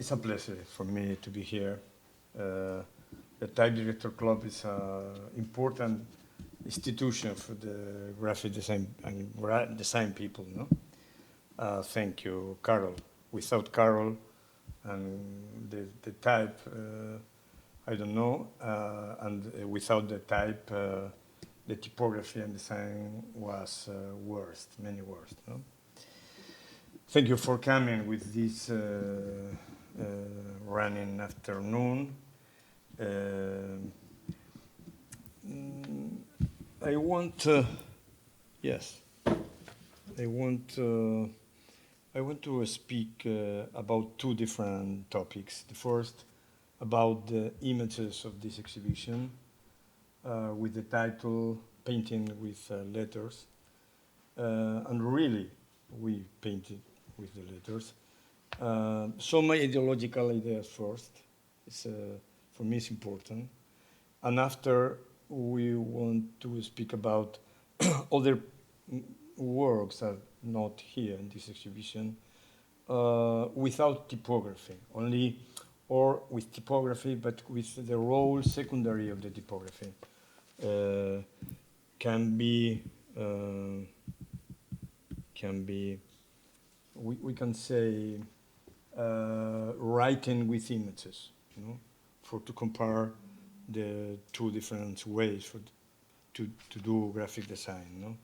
It's a pleasure for me to be here. The Type Director Club is an important institution for the graphic design and design people. No? Thank you, Carol. Without Carol and the type, I don't know, and without the type, the typography and design was worse, many worse. No? Thank you for coming with this running afternoon. I want, yes, I want to speak about two different topics. The first about the images of this exhibition with the title Painting with Letters. And really, we painted with the letters. Some ideological ideas first. For me, it's important. And after, we want to speak about other works that are not here in this exhibition without typography, only, or with typography, but with the role secondary of the typography. Can be, we can say, writing with images, you know, to compare the two different ways to do graphic design.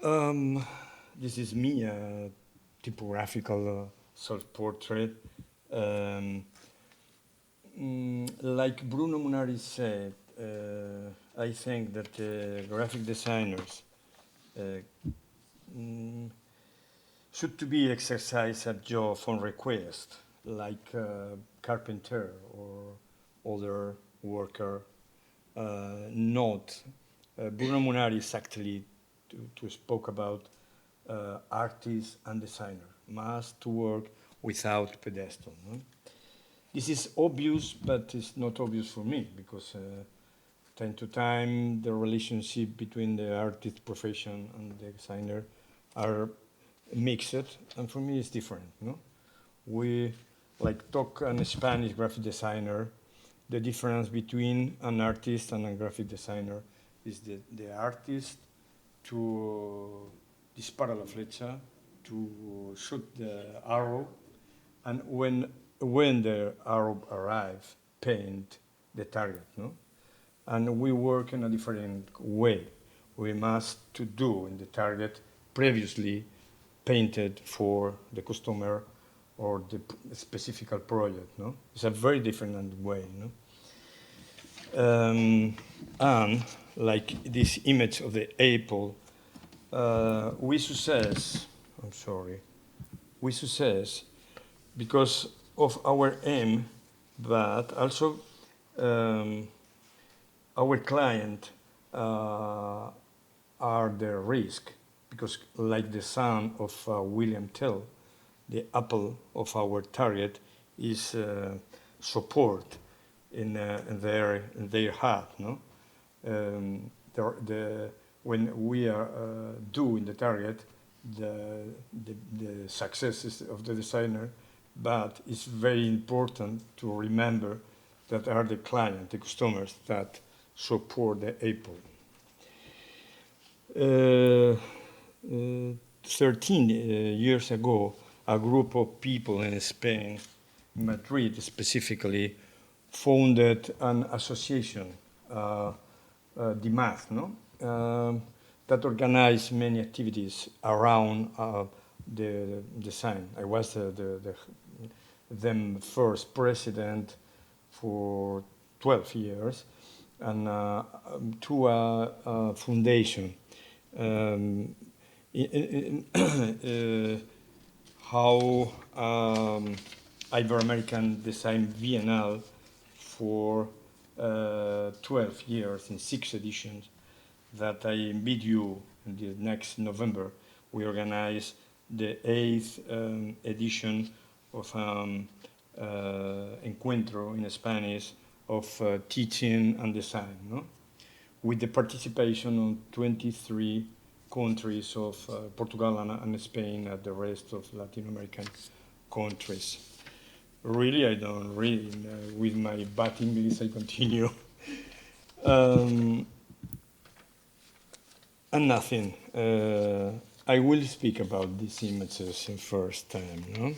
No? This is me, a typographical self-portrait. Like Bruno Munari said, I think that graphic designers should to be exercised at job on request, like carpenter or other worker. Not Bruno Munari exactly to spoke about artist and designer must work without pedestal. No? This is obvious, but it's not obvious for me because time to time the relationship between the artist profession and the designer are mixed, and for me it's different. No? We like talk an Spanish graphic designer. The difference between an artist and a graphic designer is the artist to dispara la flecha, to shoot the arrow, and when the arrow arrives, paint the target. No? And we work in a different way. We must to do in the target previously painted for the customer or the specific project. No? It's a very different way. No? And like this image of the apple, we success because of our aim, but also our client are the risk, because like the son of William Tell, the apple of our target is support in their heart. No, when we are doing the target, the successes of the designer, but it's very important to remember that are the client, the customers that support the apple. 13 years ago, a group of people in Spain, Madrid specifically, founded an association, DIMAD, no? That organized many activities around the design. I was the first president for 12 years, and to a foundation. How Ibero-American Design Bienal for 12 years in 6 editions, that I invite you in the next November. We organize the 8th edition of Encuentro in Spanish of teaching and design, no? With the participation of 23 countries of Portugal and Spain and the rest of Latin American countries. Really, I don't read. With my bad English, I continue. Um, and nothing. I will speak about these images in first time. No?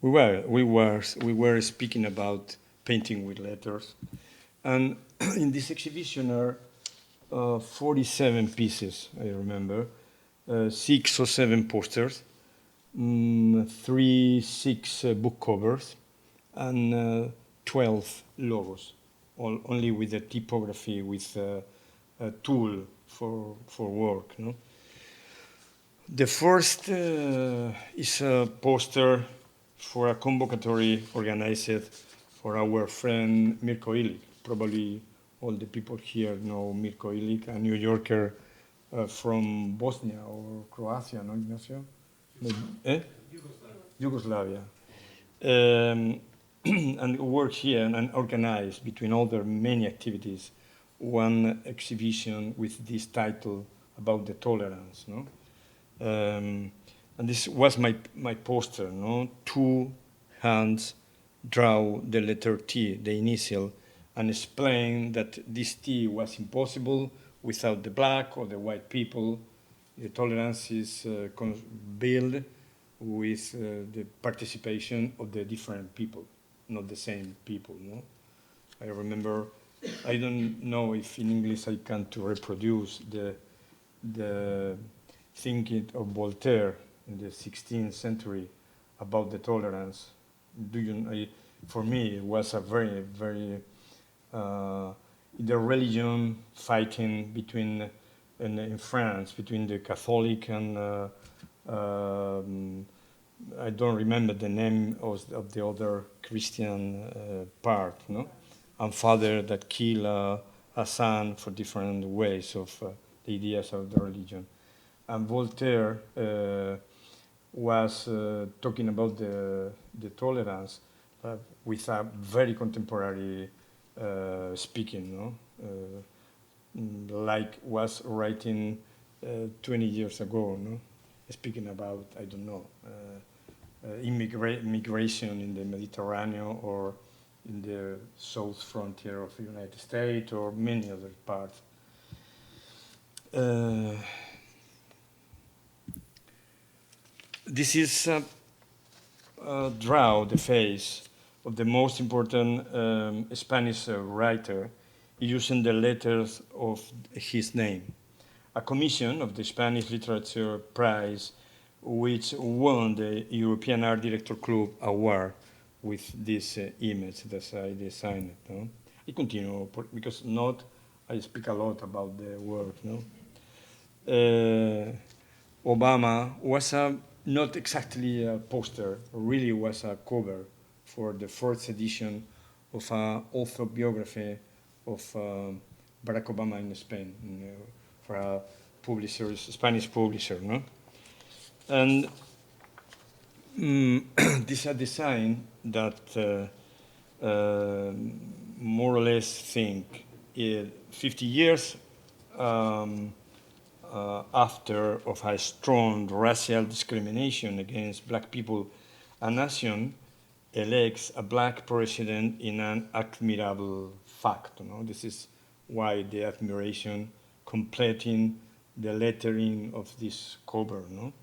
We were speaking about painting with letters, and in this exhibition are 47 pieces. I remember 6 or 7 posters, 6 book covers, and 12 logos, only with the typography, with a tool for work. No? The first is a poster for a convocatory organized for our friend Mirko Ilic. Probably all the people here know Mirko Ilic, a New Yorker from Bosnia or Croatia, no, Ignacio? Eh? Yugoslavia. And work here and organize, between other many activities, one exhibition with this title about the tolerance. No? And this was my poster. No? 2 hands draw the letter T, the initial, and explain that this T was impossible without the black or the white people. The tolerance is built with the participation of the different people, not the same people. No? I remember, I don't know if in English I can to reproduce the thinking of Voltaire in the 16th century about the tolerance. For me, it was a very, very the religion fighting between in France between the Catholic and I don't remember the name of the other Christian part, no, and father that kill a son for different ways of the ideas of the religion. And Voltaire was talking about the tolerance with a very contemporary speaking, no? Like was writing 20 years ago, no? Speaking about, I don't know, immigration in the Mediterranean or in the south frontier of the United States or many other parts. This is draw the face of the most important Spanish writer using the letters of his name. A commission of the Spanish Literature Prize, which won the European Art Director Club Award with this image that I designed. No? I continue because not I speak a lot about the work. No? Obama was not exactly a poster, really was a cover for the first edition of an autobiography of Barack Obama in Spain, for a publisher, Spanish publisher, no? And this is a design that more or less think 50 years after of a strong racial discrimination against black people, a nation elects a black president in an admirable fact. You know? This is why the admiration completing the lettering of this cover. No?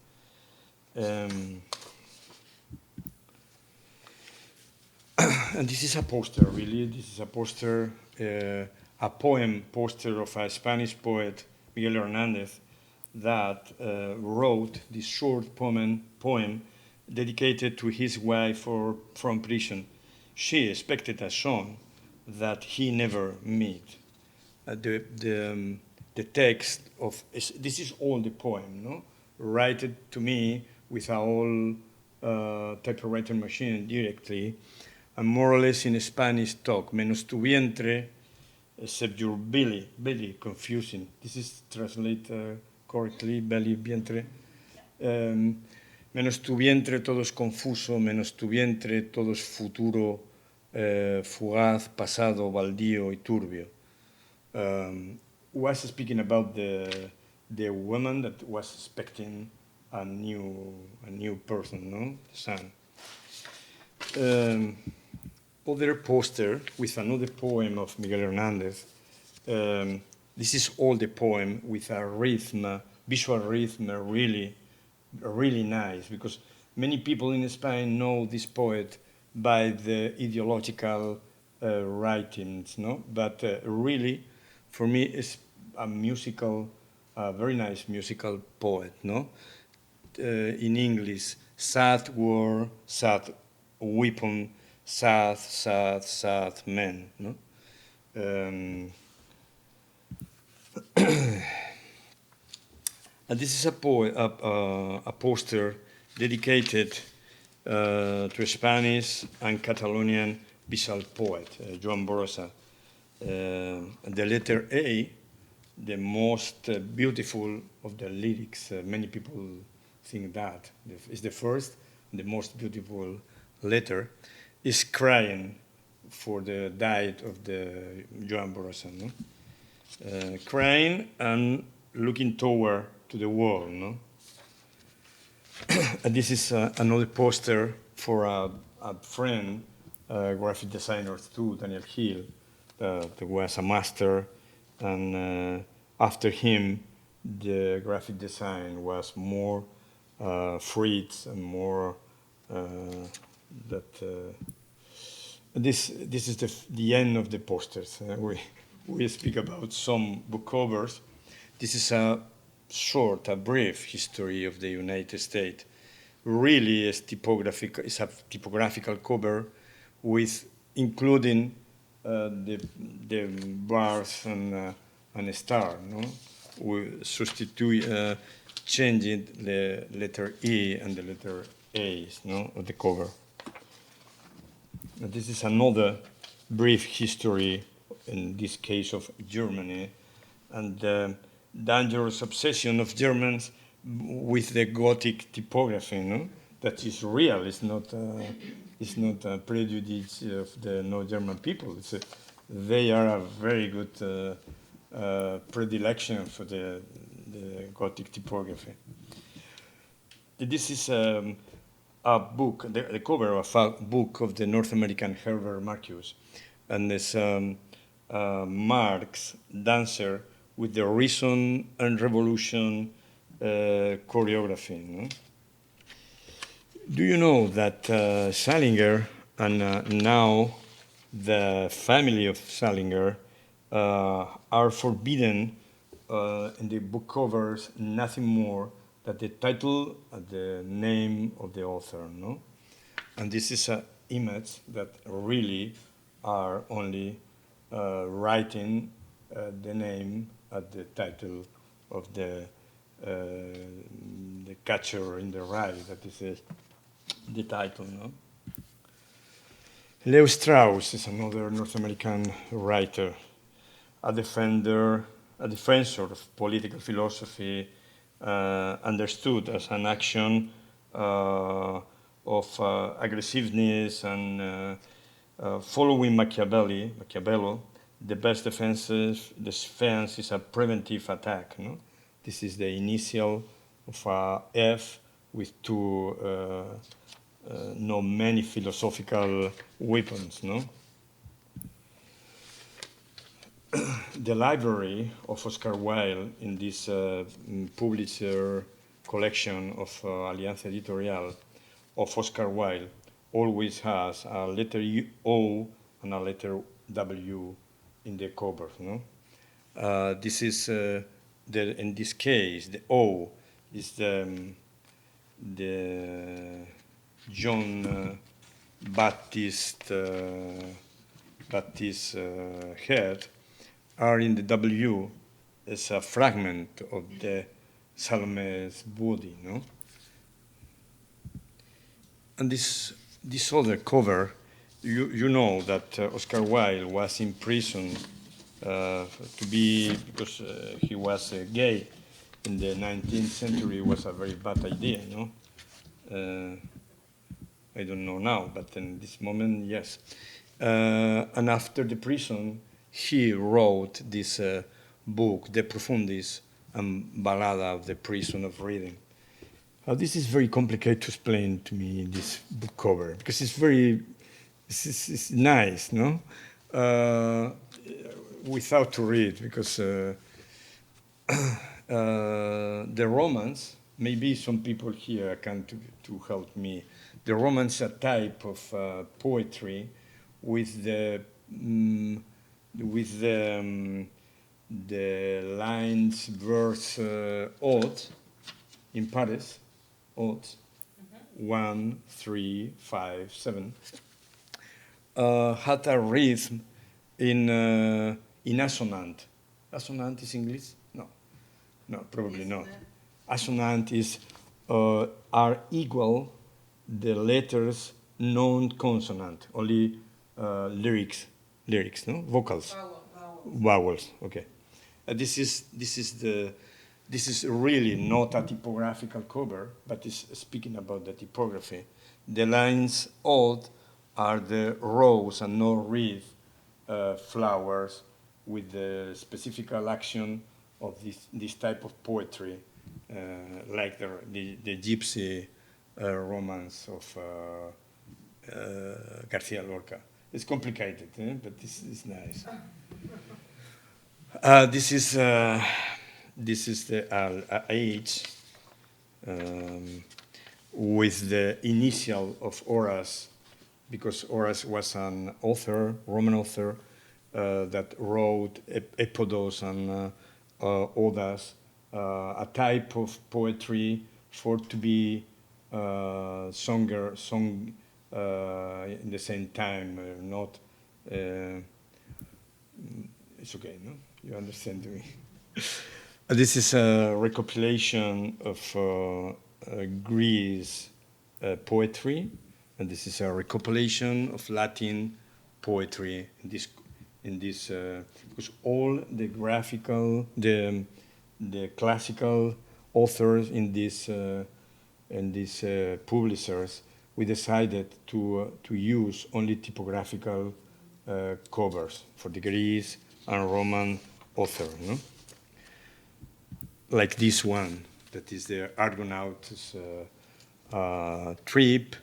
And this is a poster, really. This is a poster, a poem poster of a Spanish poet, Miguel Hernandez, that wrote this short poem dedicated to his wife from prison. She expected a son that he never met. The text of this is all the poem, no? Write it to me with a whole typewriter machine directly, and more or less in Spanish talk, menos tu vientre, except your belly, confusing. This is translated correctly, belly, vientre. Menos tu vientre todo es confuso, menos tu vientre todo es futuro, fugaz, pasado, baldío y turbio. was speaking about the woman that was expecting a new person, no, son. Um, Other poster with another poem of Miguel Hernandez. This is all the poem with a rhythm, visual rhythm, really nice, because many people in Spain know this poet by the ideological writings, no? But really, for me, it's a musical, very nice musical poet, no? In English, sad war, sad weapon, sad man, no? Um, And this is a poster dedicated to a Spanish and Catalonian visual poet, Joan Brossa. The letter A, the most beautiful of the lyrics, many people think that is the first, the most beautiful letter, is crying for the death of the Joan Brossa, no? Crying and looking toward to the wall, no? And this is another poster for a friend, graphic designer too, Daniel Hill, that was a master, and after him, the graphic design was more freed and more that. This is the end of the posters. We speak about some book covers. This is a brief history of the United States. Really, it's a typographical cover with including the bars and a star. No, we substitute changing the letter E and the letter A, no, of the cover. And this is another brief history, in this case of Germany, and the dangerous obsession of Germans with the Gothic typography, no? That is real. It's not a prejudice of the no-German people. They are a very good predilection for the Gothic typography. This is a book, the cover of a book of the North American Herbert Marcuse, and it's Marx, dancer, with the Reason and Revolution choreography. No? Do you know that Salinger and now the family of Salinger are forbidden in the book covers nothing more than the title and the name of the author, no? And this is an image that really are only writing the name at the title of the Catcher in the Rye, that is the title, no? Leo Strauss is another North American writer, a defensor of political philosophy, understood as an action of aggressiveness and following Machiavello, the best defense is a preventive attack. No? This is the initial of a F with two many philosophical weapons. No? The library of Oscar Wilde in this publisher collection of Alianza Editorial of Oscar Wilde always has a letter O and a letter W in the cover. No? This is in this case the O is the John Baptist head, are in the W as a fragment of the Salome's body, no? And this other cover, you know that Oscar Wilde was in prison because he was gay in the 19th century. Was a very bad idea, no? I don't know now, but in this moment, yes. And after the prison, he wrote this book, De Profundis, and Ballada of the Prison of Reading. This is very complicated to explain to me in this book cover, because it's nice, no? Without to read, because the romance, maybe some people here can to help me. The romance is a type of poetry with the lines, verse, odd in Paris, odd, 1, 3, 5, 7, had a rhythm in assonant. Assonant is English? No, probably not. Assonant is are equal the letters non-consonant, only lyrics, no, vocals, vowels. Okay, this is really not a typographical cover, but it's speaking about the typography. The lines odd are the rose and no wreath flowers with the specific action of this type of poetry, like the gypsy romance of Garcia Lorca. It's complicated, but this is nice. This is the age with the initial of Horace, because Horace was an author, Roman author, that wrote epodos and odas, a type of poetry for to be sung in the same time, not. It's okay, no? You understand me? This is a recopilation of Greece poetry, and this is a recopilation of Latin poetry in this because all the graphical, the classical authors in these publishers, we decided to use only typographical covers for the Greece and Roman author, no? Like this one, that is the Argonaut's trip,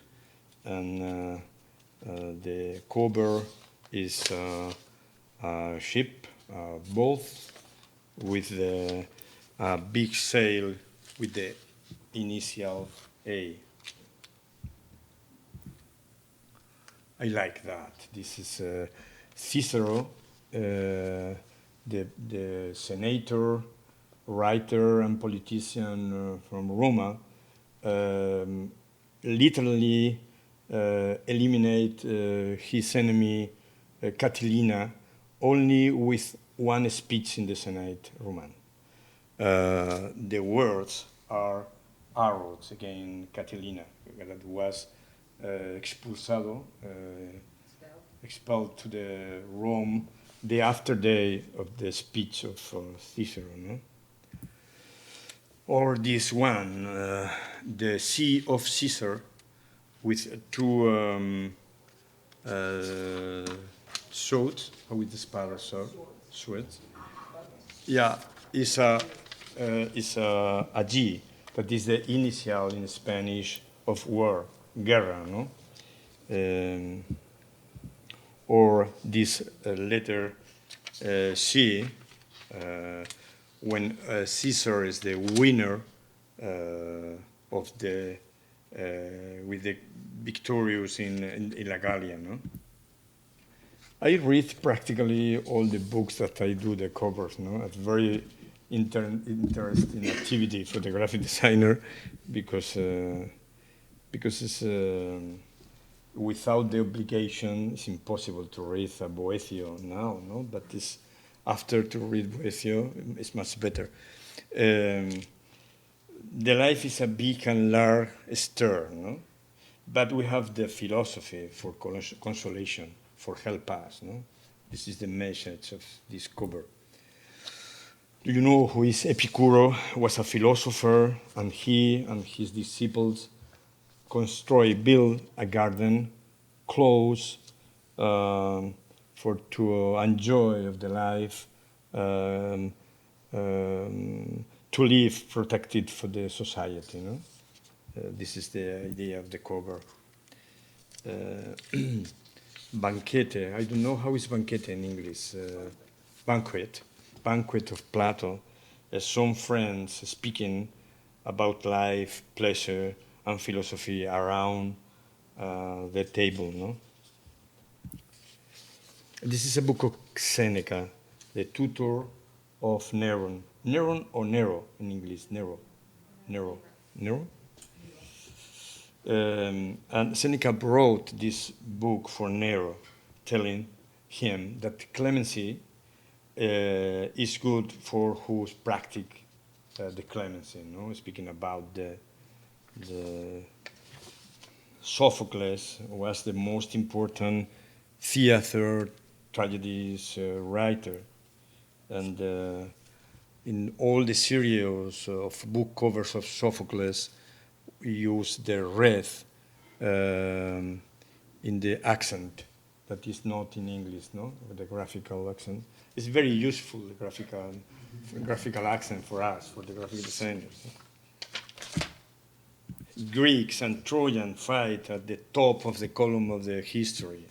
and the cover is a ship, both with the big sail with the initial A. I like that. This is Cicero, the senator, writer, and politician from Roma, literally eliminate his enemy Catilina only with one speech in the Senate Roman. The words are arrows against Catilina, that was expelled to the Rome the after day of the speech of Cicero, no? Or this one, the Sea of Caesar, with two swords, with the sparrow swords. Yeah, is a G, that is the initial in Spanish of war, guerra, no? Or this letter C, when Caesar is the winner of the with the victorious in La Gallia, no? I read practically all the books that I do the covers, no? It's very interesting activity for the graphic designer, because it's without the obligation, it's impossible to read a Boecio now, no? But it's after to read Boecio, it's much better. The life is a big and large stir, no? But we have the philosophy for consolation, for help us, no? This is the message of this cover. Do you know who is Epicuro? Was a philosopher, and he and his disciples build a garden close for to enjoy of the life, um, to live protected for the society. You know? This is the idea of the cover. Banquete, I don't know how is banquete in English. Banquet, banquet of Plato. Some friends speaking about life, pleasure, and philosophy around the table. No? This is a book of Seneca, the tutor of Neron. Neron or Nero in English? Nero. Nero. Nero? And Seneca wrote this book for Nero, telling him that clemency is good for who's practice the clemency. No, speaking about the Sophocles was the most important theater tragedies writer, and in all the series of book covers of Sophocles, use the red in the accent that is not in English, no? The graphical accent. It's very useful, the graphical accent for us, for the graphic designers. Greeks and Trojan fight at the top of the column of the history.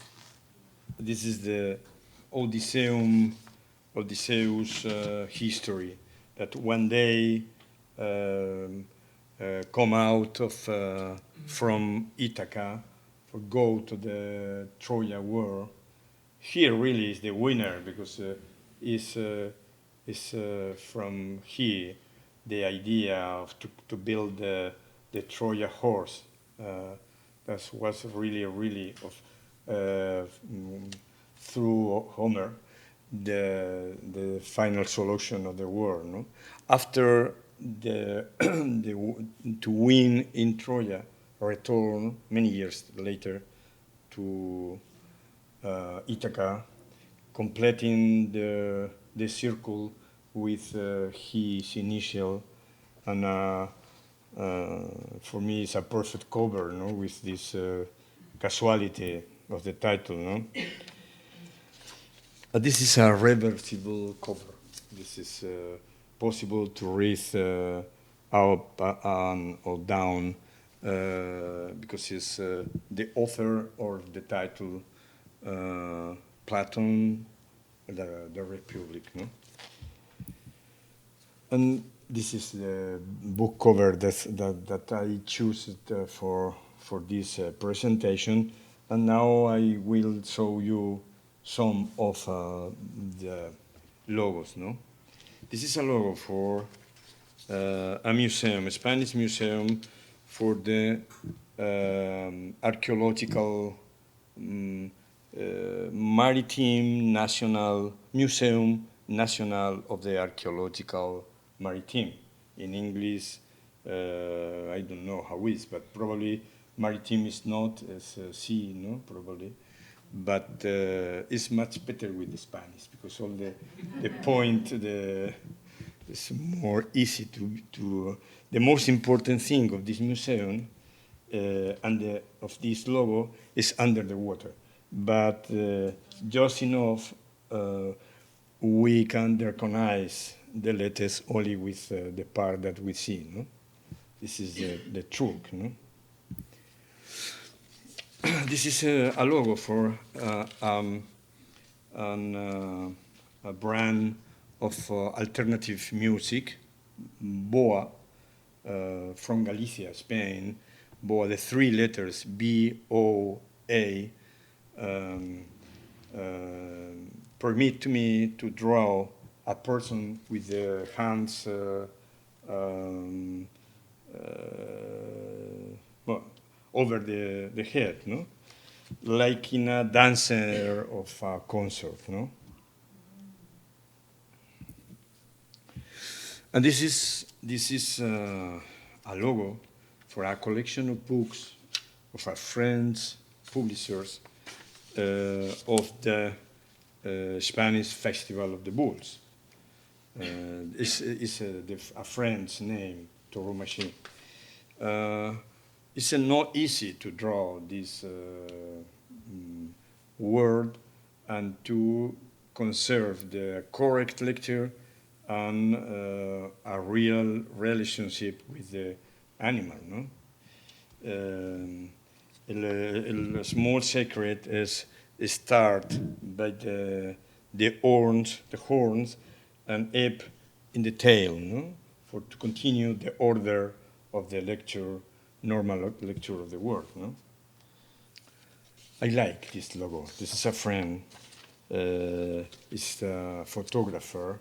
This is the Odysseus history, that one day come out of from Ithaca for go to the Troja War. Here really is the winner, because is from here the idea of to build the Troja horse. That was really of through Homer the final solution of the war. No? After to win in Troja, return many years later to Ithaca, completing the circle with his initial, and for me it's a perfect cover, no, with this casualty of the title. No? This is a reversible cover. This is possible to read up or down because it's the author or the title Platon, the Republic. No? And this is the book cover that I choose for this presentation. And now I will show you some of the logos. No? This is a logo for a museum, a Spanish museum for the archaeological Maritime National Museum National of the Archaeological Maritime. In English, I don't know how it is, but probably maritime is not as sea, no, probably. But it's much better with the Spanish, because all the point, it's more easy to the most important thing of this museum and of this logo is under the water. But just enough, we can recognize the letters only with the part that we see. No? This is the trunk. No? This is a logo for a brand of alternative music, BOA, from Galicia, Spain. BOA, the three letters B-O-A, permit me to draw a person with the hands over the head, no? Like in a dancer of a concert, no? And this is a logo for a collection of books of our friends, publishers, of the Spanish Festival of the Bulls. It's a friend's name, Toro Machine. It's not easy to draw this word and to conserve the correct lecture and a real relationship with the animal. No? El small secret is start by the horns, and up in the tail, no? For to continue the order of the lecture, normal lecture of the work. No? I like this logo. This is a friend. Is a photographer.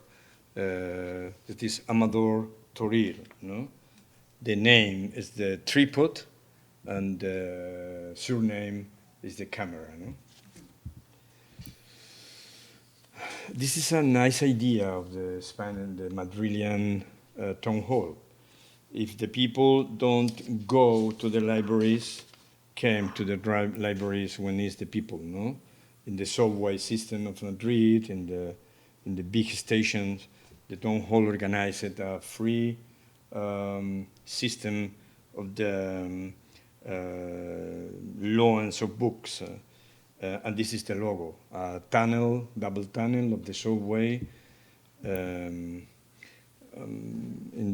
It is Amador Toril. No? The name is the tripod, and the surname is the camera. No? This is a nice idea of the the Madrilean town hall. If the people don't go to the libraries, came to the libraries when it's the people, no? In the subway system of Madrid, in the big stations, the town hall organized a free system of the loans of books. And this is the logo, a tunnel, double tunnel of the subway. And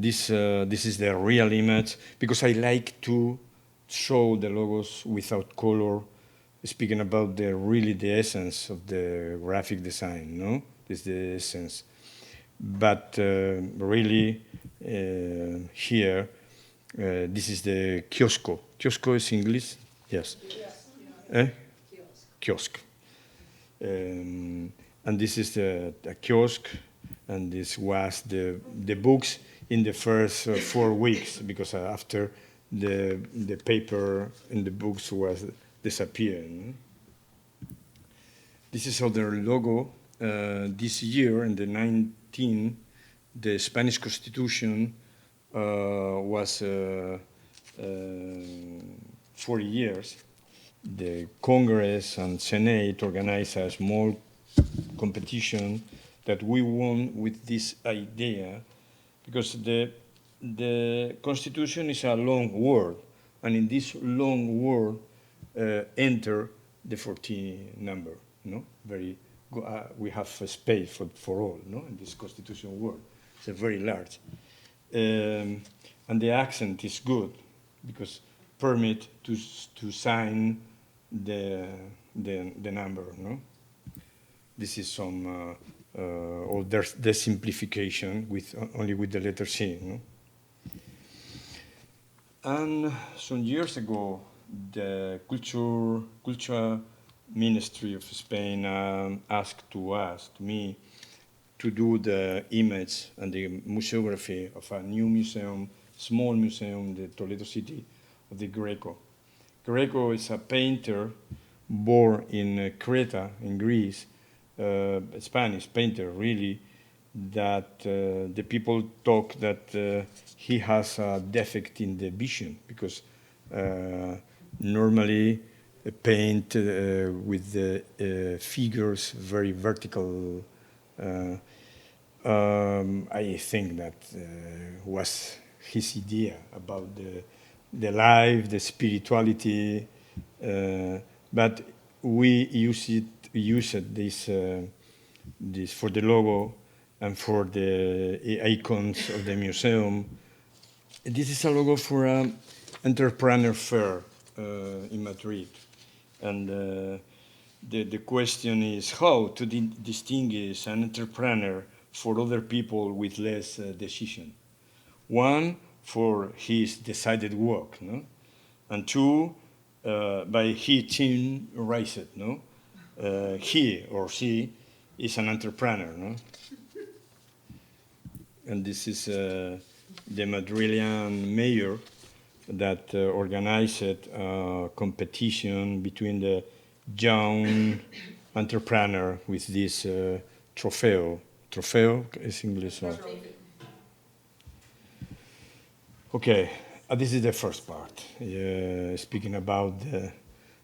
this is the real image, because I like to show the logos without color, speaking about the essence of the graphic design, no? This is the essence. But really, here, this is the kiosco. Kiosco is English? Yes. Eh? Kiosk. And this is the kiosk, and this was the books in the first 4 weeks, because after the paper in the books was disappearing. This is other logo. This year, in the 19, the Spanish Constitution was 40 years. The Congress and Senate organized a small competition that we won with this idea, because the Constitution is a long word, and in this long word enter the 14 number. No, we have a space for all. No, in this Constitution word, it's a very large, and the accent is good because permit to sign the number. No, this is some. Or there's the simplification only with the letter C. No? And some years ago, the culture ministry of Spain asked me, to do the image and the museography of a new museum, small museum in the Toledo city of the Greco. Greco is a painter born in Crete, in Greece, Spanish painter, really, that the people talk that he has a defect in the vision, because normally paint with the figures very vertical. I think that was his idea about the life, the spirituality, but we used this for the logo and for the icons of the museum. This is a logo for an entrepreneur fair in Madrid, and the question is how to distinguish an entrepreneur for other people with less decision. One, for his decided work, no? And two, by his team raised, no? He or she is an entrepreneur, no? And this is the Madrilean mayor that organized a competition between the young entrepreneur with this trofeo. Trofeo is English. Okay, this is the first part. Speaking about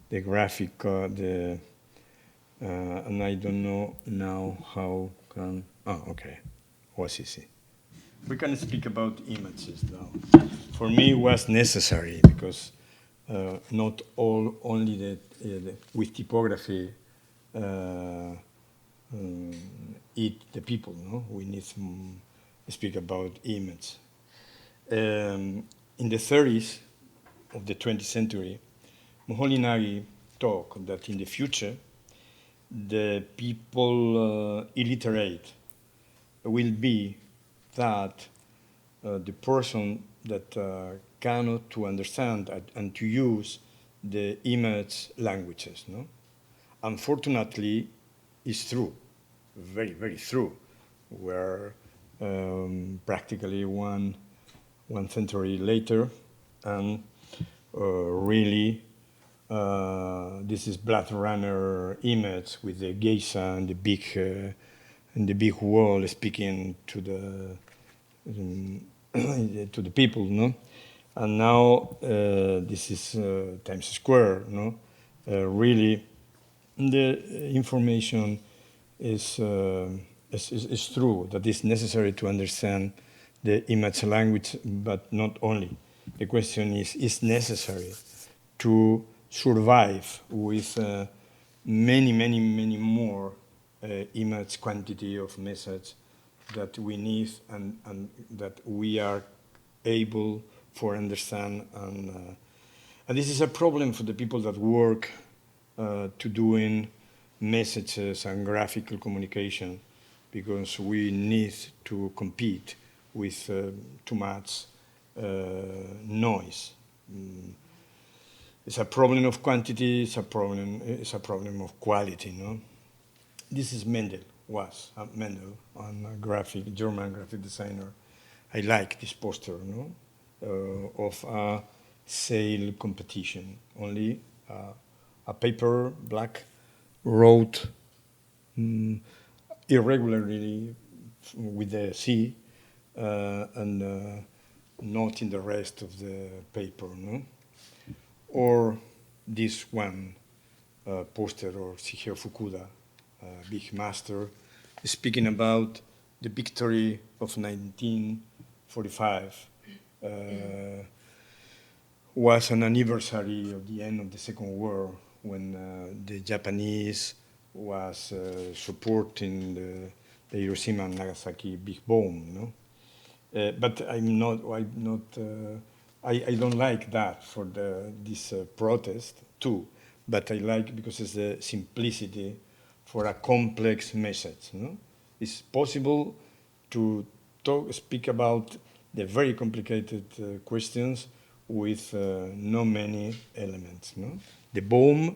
the graphic, and I don't know now how can. Oh, okay. What's easy? We can speak about images now. For me, it was necessary because not only with typography eat the people. No, we need to speak about image. In the 30s of the 20th century, Moholy-Nagy talked that in the future, the people illiterate will be that the person that cannot to understand and to use the image languages. No? Unfortunately, it's true, very, very true. We're practically one century later, and really, this is Blade Runner image with the geisha and the big wall speaking to the people, no? And now this is Times Square, no? Really, the information is true, that it's necessary to understand the image language, but not only. The question is necessary to survive with many, many, many more image quantity of message that we need and that we are able for understand. And this is a problem for the people that work to doing messages and graphical communication, because we need to compete with too much noise. It's a problem of quantity. It's a problem of quality. No, this is was Mendel, a German graphic designer. I like this poster, no, of a sale competition. Only a paper, black, wrote irregularly with the C, and not in the rest of the paper, no? Or this one poster of Shigeru Fukuda, big master, speaking about the victory of 1945. Was an anniversary of the end of the Second War, when the Japanese was supporting the Hiroshima and Nagasaki big bomb, no? But I don't like that for this protest too. But I like because it's the simplicity for a complex message. No? It's possible to speak about the very complicated questions with not many elements. No? The bomb,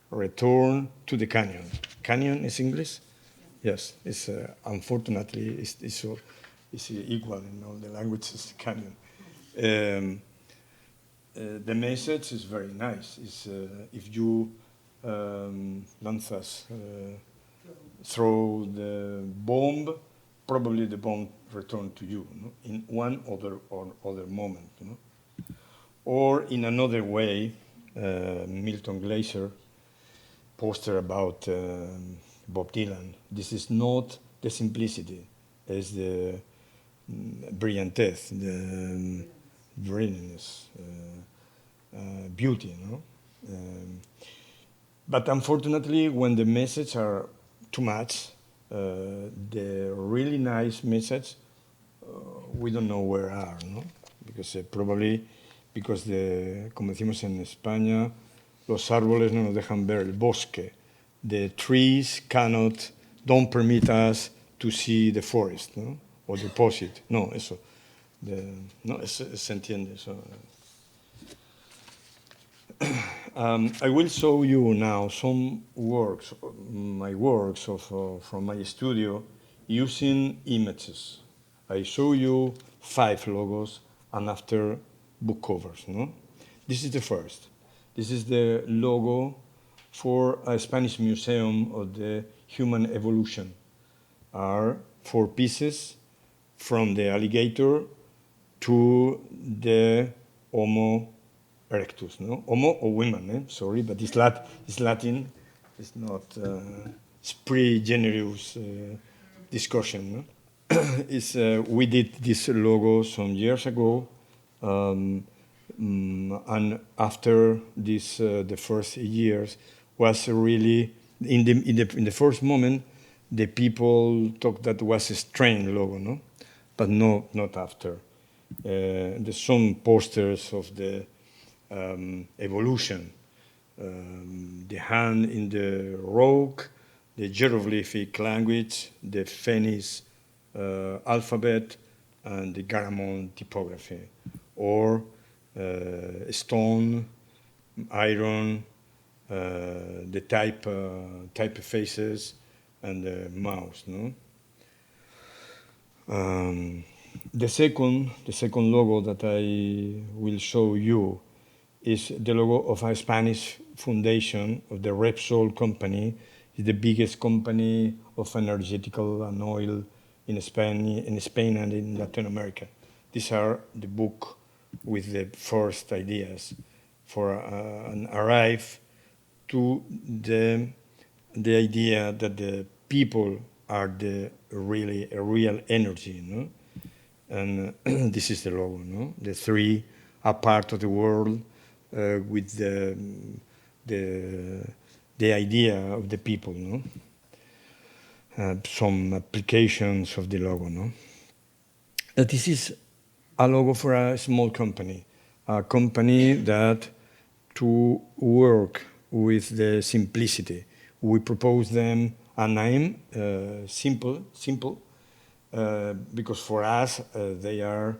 return to the canyon. Canyon is English? Yes, it's unfortunately it's equal in all the languages. Canyon. The message is very nice. It's, if you lanzas throw the bomb, probably the bomb return to you, no? In one other moment. No? Or in another way, Milton Glaser poster about Bob Dylan. This is not the simplicity, it's the brilliantess, the brilliance, beauty. No? But unfortunately, when the messages are too much, the really nice message, we don't know where are, no? Because probably, because como decimos en España, los árboles no nos dejan ver el bosque. The trees don't permit us to see the forest, no? Or the opposite. No, eso. No, se entiende eso. I will show you now some works, my works from my studio using images. I show you 5 logos and after book covers. No? This is the first. This is the logo for a Spanish museum of the human evolution. Are 4 pieces from the alligator to the Homo erectus, no? Homo or women, sorry, but it's Latin. It's not it's pre-generous discussion. No? We did this logo some years ago, and after this, the first years was really In the first moment, the people thought that was a strange logo, no, but no, not after. There's some posters of the evolution, the hand in the rock, the hieroglyphic language, the Phoenix alphabet, and the Garamond typography, or stone, iron, the typefaces, and the mouse. No. The second logo that I will show you is the logo of a Spanish foundation of the Repsol company. It's the biggest company of energetical and oil in Spain and in Latin America. These are the book with the first ideas for an arrive to the idea that the people are the real energy, no? And this is the logo, no? The three are part of the world with the idea of the people, no? Some applications of the logo, no? This is a logo for a small company, a company that to work with the simplicity. We propose them a name, simple, because for us they are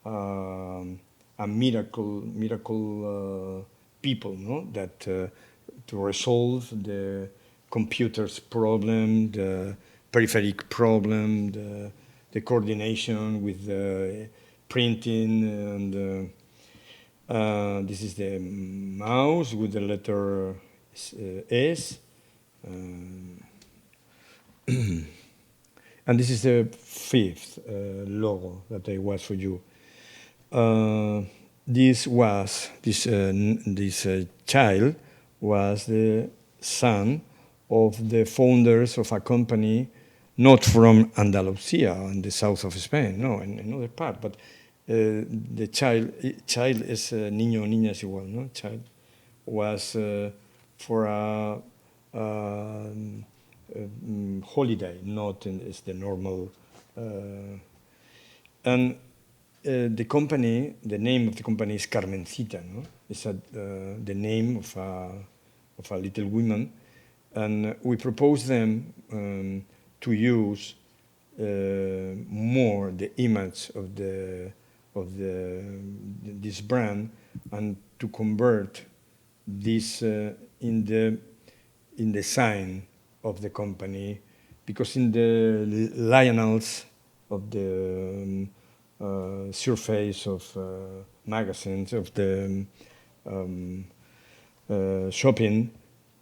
a miracle people, no? That to resolve the computer's problem, the peripheral problem, the coordination with the printing, and this is the mouse with the letter S. And this is the fifth logo that I was for you. This child was the son of the founders of a company, not from Andalusia in the south of Spain, no, in another part, but the child is niño, niña es igual, no? Child was for a holiday, not as the normal. And the company, the name of the company is Carmencita, no? It's the name of a little woman, and we propose them to use more the image of this brand and to convert this in the sign of the company, because in the lionels of the surface of magazines of the shopping,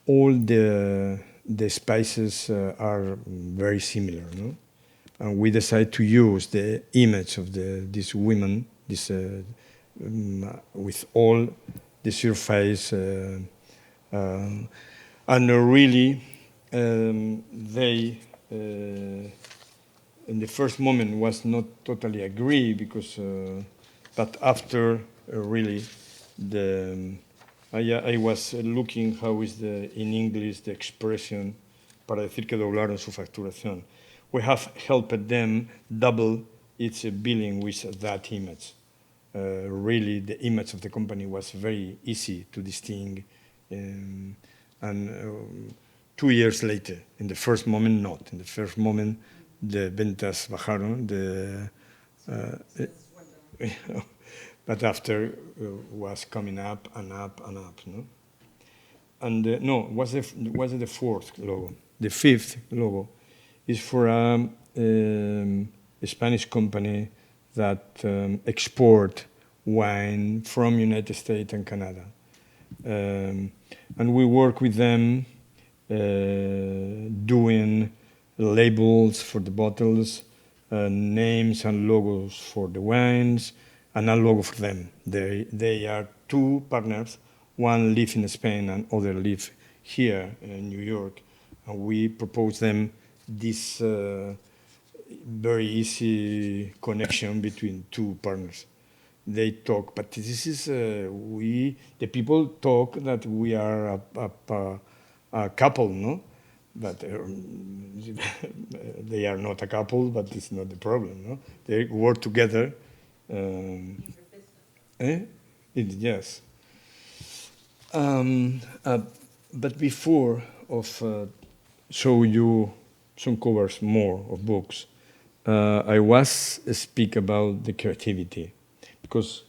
all the spices are very similar, no? And we decided to use the image of this woman, with all the surface, and really they in the first moment was not totally agree, because but after really I was looking how is in English the expression para decir que doblaron su facturación. We have helped them double its billing with that image. Really, the image of the company was very easy to distinguish, and 2 years later, in the first moment, not. In the first moment, the ventas bajaron, but after was coming up and up and up, no? And was the fourth logo. The fifth logo is for a Spanish company that export wine from United States and Canada. And we work with them doing labels for the bottles, names and logos for the wines, and a logo for them. They are two partners. One lives in Spain and other live here in New York. And we propose them this very easy connection between two partners. They talk, but this is the people talk that we are a couple, no? but they are not a couple, but it's not the problem. No? They work together. Eh? Yes. Um, uh, but before of show you some covers more of books, I was speak about the creativity, because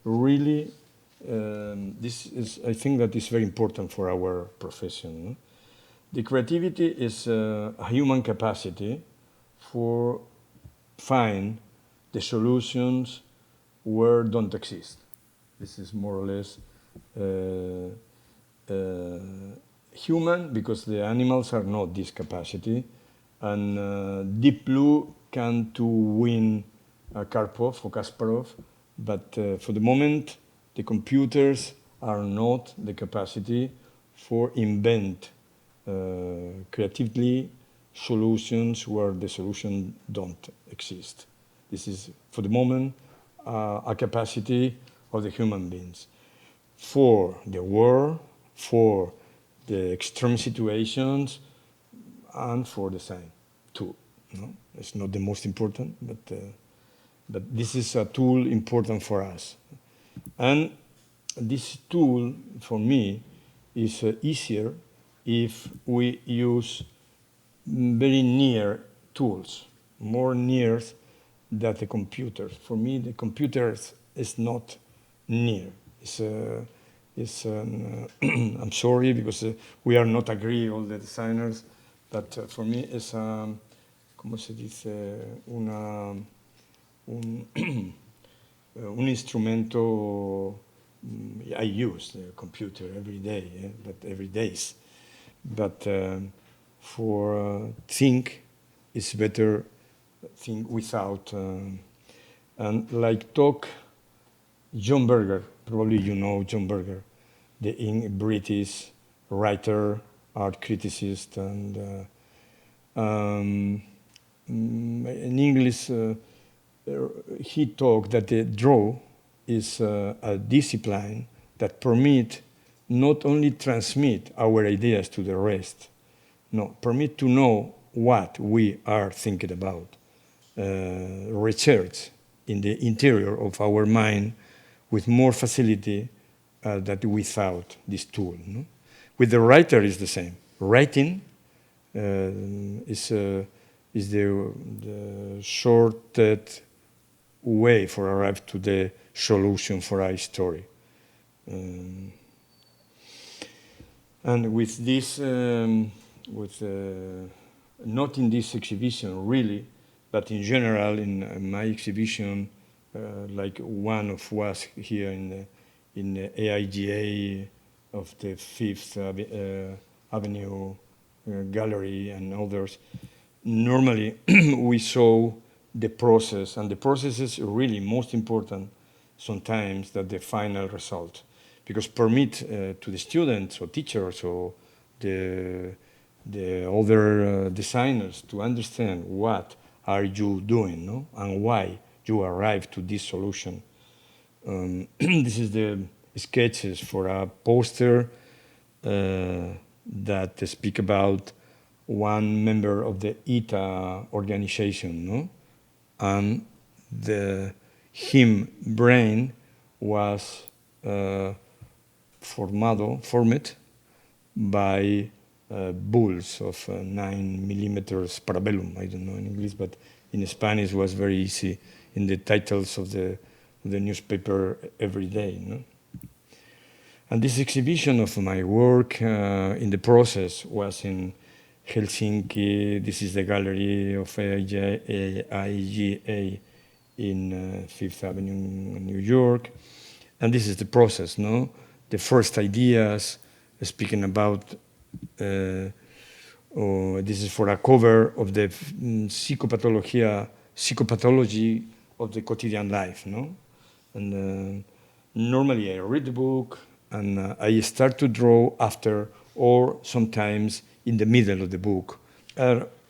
really this is, I think that is very important for our profession. No? The creativity is a human capacity for find the solutions where don't exist. This is more or less human, because the animals are not this capacity, and Deep Blue can to win Karpov or Kasparov, but for the moment the computers are not the capacity for invent creatively solutions where the solution don't exist. This is for the moment a capacity of the human beings. For the war, for the extreme situations, and for the sign too. No? It's not the most important, but this is a tool important for us. And this tool, for me, is easier if we use very near tools, more near than the computers. For me, the computers is not near. I'm sorry, because we are not agree, all the designers, but for me it's ¿cómo se dice? Un instrumento. I use the computer every day, but every days. But for think, it's better think without. And like talk, John Berger, probably you know John Berger, the British writer, art criticist, and in English, he talked that the draw is a discipline that permit not only transmit our ideas to the rest, no, permit to know what we are thinking about, research in the interior of our mind with more facility than without this tool. No? With the writer is the same. Writing is the shortest way for arrive to the solution for our story. And with this, not in this exhibition really, but in general in my exhibition, like one of was here in the AIGA of the Fifth Avenue Gallery and others, normally we saw the process, and the process is really most important sometimes than the final result, because permit to the students or teachers or the other designers to understand what are you doing, no? And why you arrive to this solution. This is the sketches for a poster that speak about one member of the ITA organization, no? And him brain was formed by bulls of 9 millimeters parabellum. I don't know in English, but in Spanish it was very easy in the titles of the newspaper every day. No? And this exhibition of my work in the process was in Helsinki. This is the gallery of AIGA in Fifth Avenue, New York. And this is the process, no? The first ideas, speaking about, this is for a cover of the psychopathology of the quotidian life, no? And normally I read the book and I start to draw after, or sometimes in the middle of the book.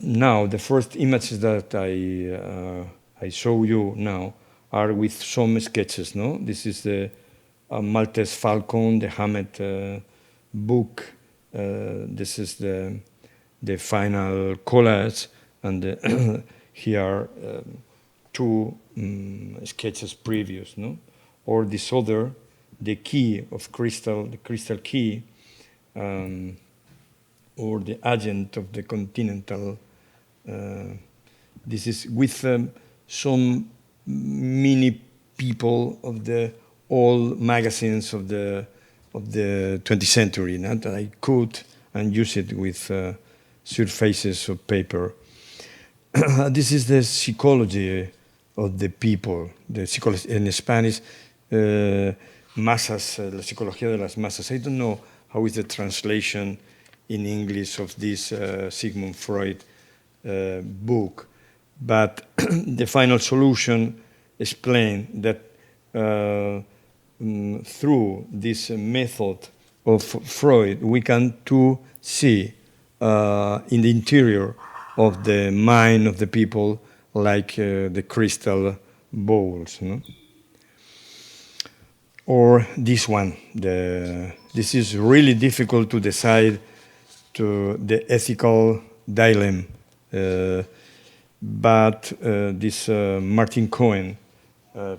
Now, the first images that I show you now are with some sketches, no? This is the Maltese Falcon, the Hammett book. This is the the final collage, and here two sketches previous, no? Or this other, the key of crystal, the crystal key, or the agent of the continental. This is with some mini people of the old magazines of the 20th century, that I cut and use it with surfaces of paper. This is the psychology of the people. The psychology in Spanish, masas, la psicología de las masas. I don't know how is the translation in English of this Sigmund Freud book, but the final solution explained that through this method of Freud, we can to see in the interior of the mind of the people like the crystal bowls. No? Or this one. This is really difficult to decide to the ethical dilemma. But this Martin Cohen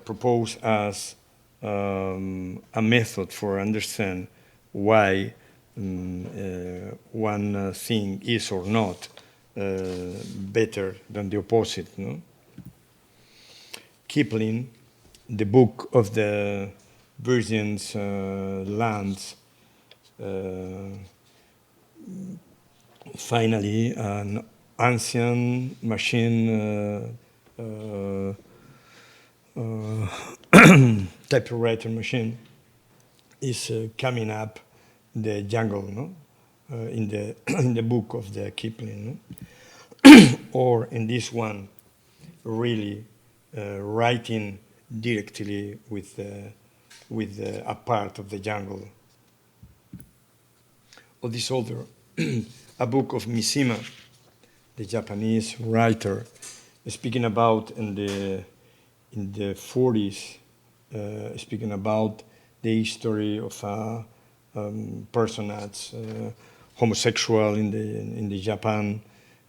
proposed as a method for understand why one thing is or not better than the opposite. No? Kipling, the book of the Virgin's lands, finally an ancient machine typewriter machine is coming up the jungle, no? In the book of the Kipling, no? Or in this one, really writing directly with a part of the jungle. Or this other, a book of Mishima, the Japanese writer, speaking about in the 40s, speaking about the history of a personage, homosexual in the Japan,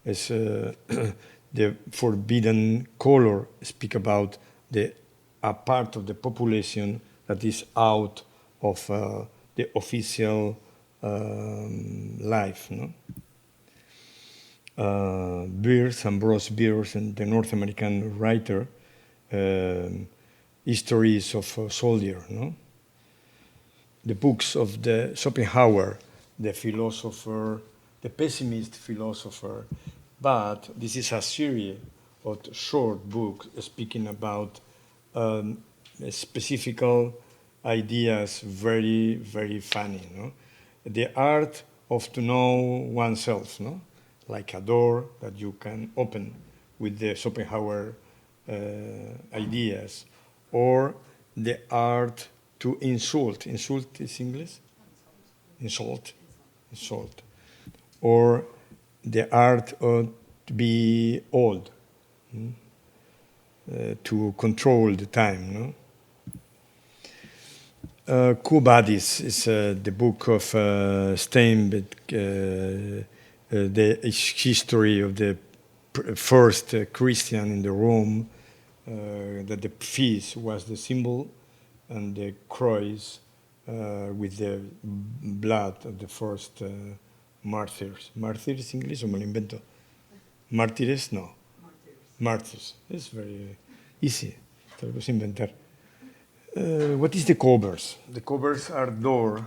as the forbidden color, speak about a part of the population that is out of the official life. No? Ambrose Bierce, and the North American writer, histories of a soldier. No? The books of the Schopenhauer, the philosopher, the pessimist philosopher, but this is a series of short books speaking about specific ideas, very, very funny. No? The art of to know oneself, no? Like a door that you can open with the Schopenhauer ideas, or the art to insult. Insult is English? Insult. Or the art of to be old, to control the time. No? Quo Vadis is the book of Steinbeck, the history of the first Christian in the Rome, that the feast was the symbol, and the cross with the blood of the first martyrs. Martyrs English o me lo invento? Mártires, no. Martyrs. It's very easy. Te lo puedes inventar. What is the covers? The covers are doors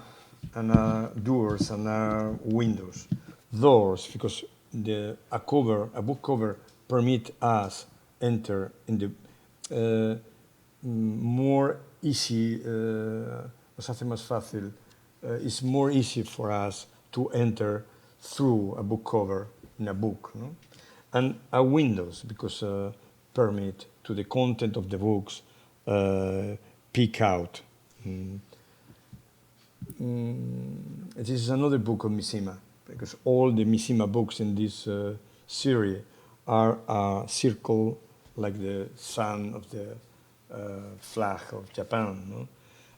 and windows. Doors, because a book cover permit us enter in the more easy, nos hace más fácil, it's more easy for us to enter through a book cover in a book. No? And windows, because permit to the content of the books peek out. This is another book of Mishima, because all the Mishima books in this series are a circle like the sun of the flag of Japan. No?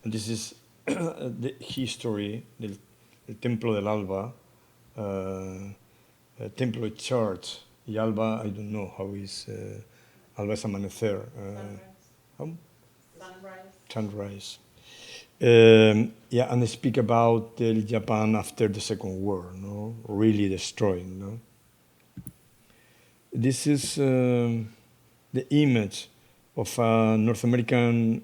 And this is the history del Templo del Alba, Templo Church, y Alba, I don't know how is, Alba es amanecer. How? Sunrise. Yeah, and they speak about Japan after the Second War, no? Really destroyed, no? This is the image of a North American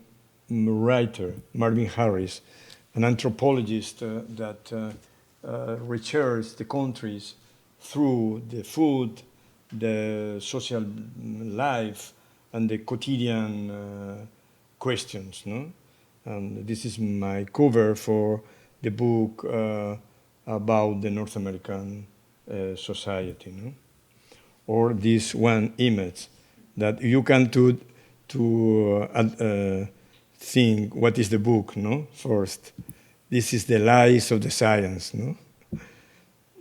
writer, Marvin Harris, an anthropologist that researches the countries through the food, the social life, and the quotidian questions. No? And this is my cover for the book about the North American society. No? Or this one image that you can think what is the book, no? First, this is the lies of the science, no?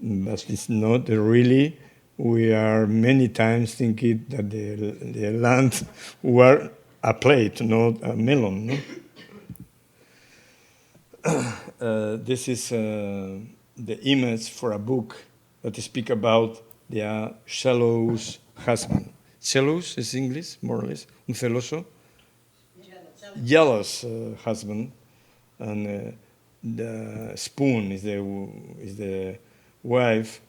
But it's not really. We are many times thinking that the land were a plate, not a melon, no? This is the image for a book that speak about the jealous husband. Jealous is English, more or less. Un celoso. Jealous husband. And the spoon is the wife.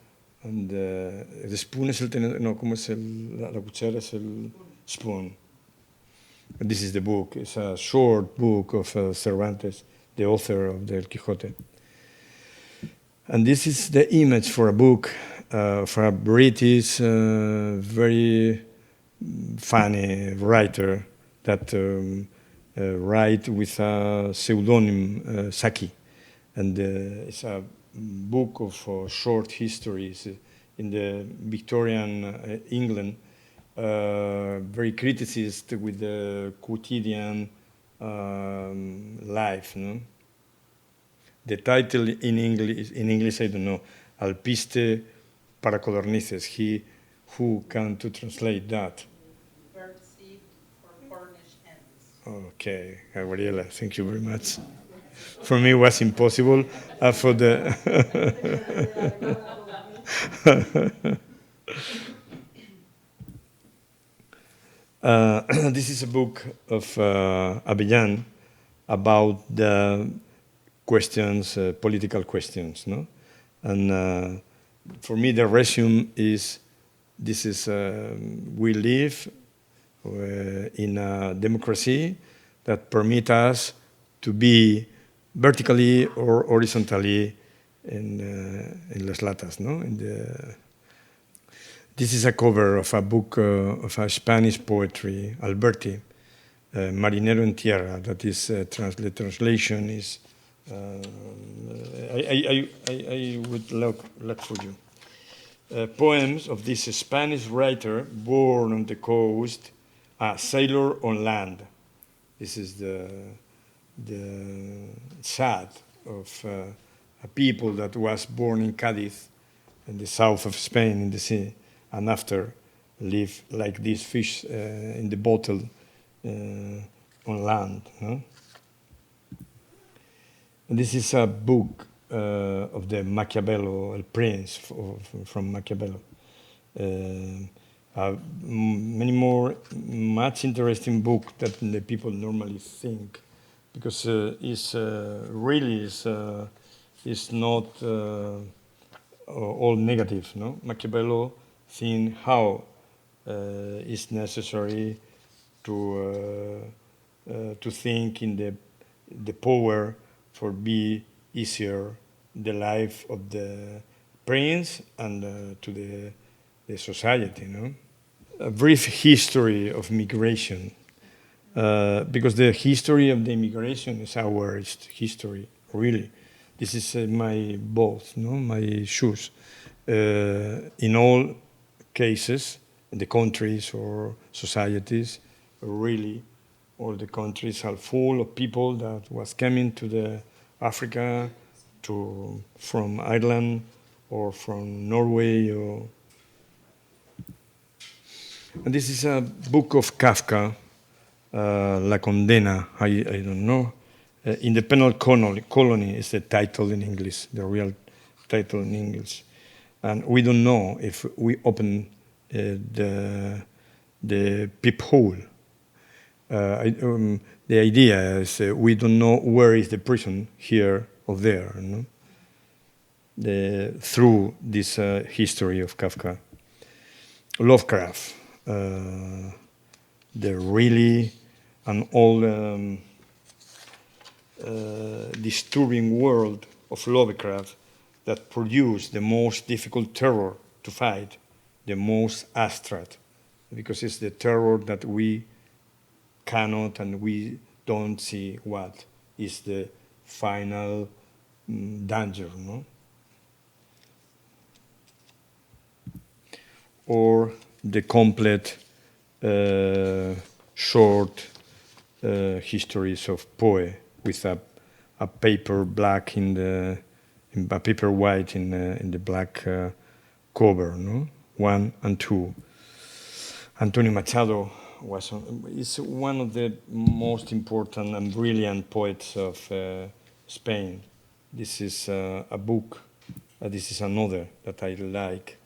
And the spoon es el tenedor. No, ¿cómo es la cuchara? Es el spoon. And this is the book. It's a short book of Cervantes, the author of Del Quijote. And this is the image for a book for a British, very funny writer that write with a pseudonym Saki. And it's a book of short histories in the Victorian England, very criticist with the quotidian life. No? The title in English, I don't know, Alpiste para codornices. Who can to translate that? Birdseed for Cornish hens. Okay, Gabriela, thank you very much. For me, it was impossible. For the this is a book of Abellan about the questions, political questions, no? And for me, the resume is: this is we live in a democracy that permit us to be vertically or horizontally in las latas, no? This is a cover of a book of a Spanish poetry, Alberti, Marinero en Tierra. That is the translation is. I would look for you. Poems of this Spanish writer born on the coast, a sailor on land. This is the sad of a people that was born in Cádiz, in the south of Spain, in the sea, and after live like these fish in the bottle on land. No? And this is a book of the Machiavello, El Prince, from Machiavello. Many more, much interesting book that the people normally think, because it's really is not all negative. No, Machiavello think how it's necessary to think in the power for be easier the life of the prince and to the society. No, a brief history of migration. Because the history of the immigration is our history, really. This is my both, no, my shoes. In all cases, in the countries or societies, really, all the countries are full of people that was coming to the Africa, from Ireland or from Norway. And this is a book of Kafka. La Condena, I don't know. In the Penal Colony is the title in English, the real title in English. And we don't know if we open the peephole. The idea is we don't know where is the prison, here or there, no? Through this history of Kafka. Lovecraft, the really an old disturbing world of Lovecraft that produced the most difficult terror to fight, the most abstract, because it's the terror that we cannot and we don't see what is the final danger, no? Or the complete short histories of Poe with a paper black a paper white in the black cover, no? 1 and 2. Antonio Machado is one of the most important and brilliant poets of Spain. This is a book. This is another that I like.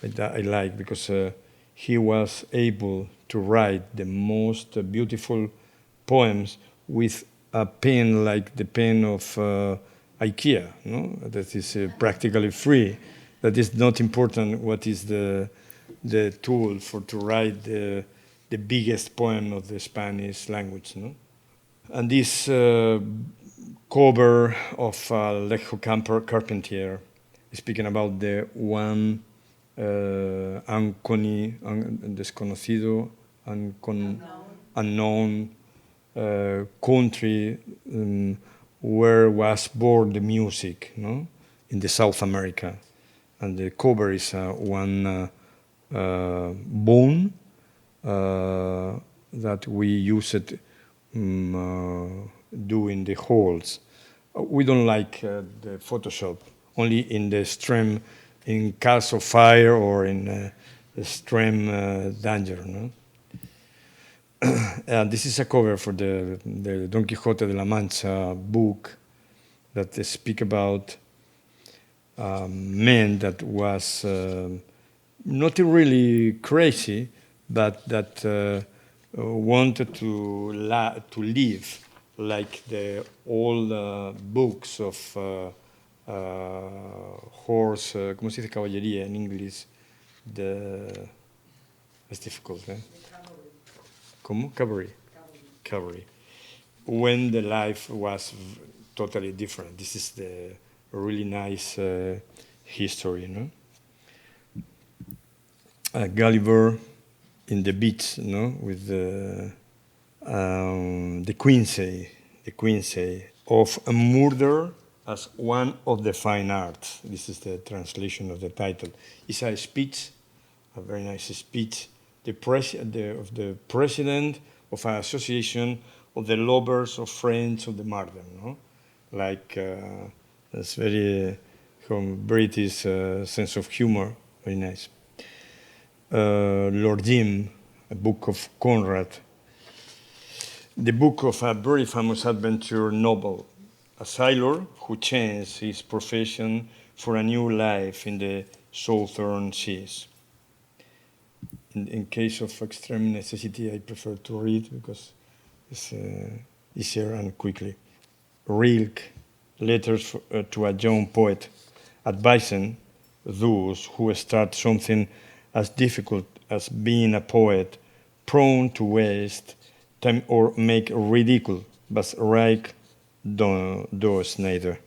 That I like because he was able to write the most beautiful poems with a pen like the pen of IKEA, no? That is practically free. That is not important what is the tool for to write the biggest poem of the Spanish language, no? And this cover of Alejo Carpentier, speaking about the one desconocido, unknown country where was born the music, no? In the South America. And the cover is one bone that we use it doing the holes. We don't like the Photoshop, only in the extreme, in case of fire or in extreme danger, no? This is a cover for the Don Quixote de la Mancha book that they speak about man that was not really crazy, but that wanted to live like the old books of horse, ¿cómo se dice caballería en inglés? It's difficult, eh? ¿Cómo? Cavalry. Cavalry. When the life was totally different. This is the really nice history, no? Gulliver in the beach, no, with the Quincy of a murder as one of the fine arts. This is the translation of the title. It's a speech, a very nice speech. The president of an association of the lovers of friends of the martyr, no? Like that's very British sense of humor, very nice. Lord Jim, a book of Conrad, the book of a very famous adventure novel, a sailor who changed his profession for a new life in the southern seas. In case of extreme necessity, I prefer to read because it's easier and quickly. Rilke, letters to a young poet, advising those who start something as difficult as being a poet, prone to waste time or make ridicule, but Reich does neither.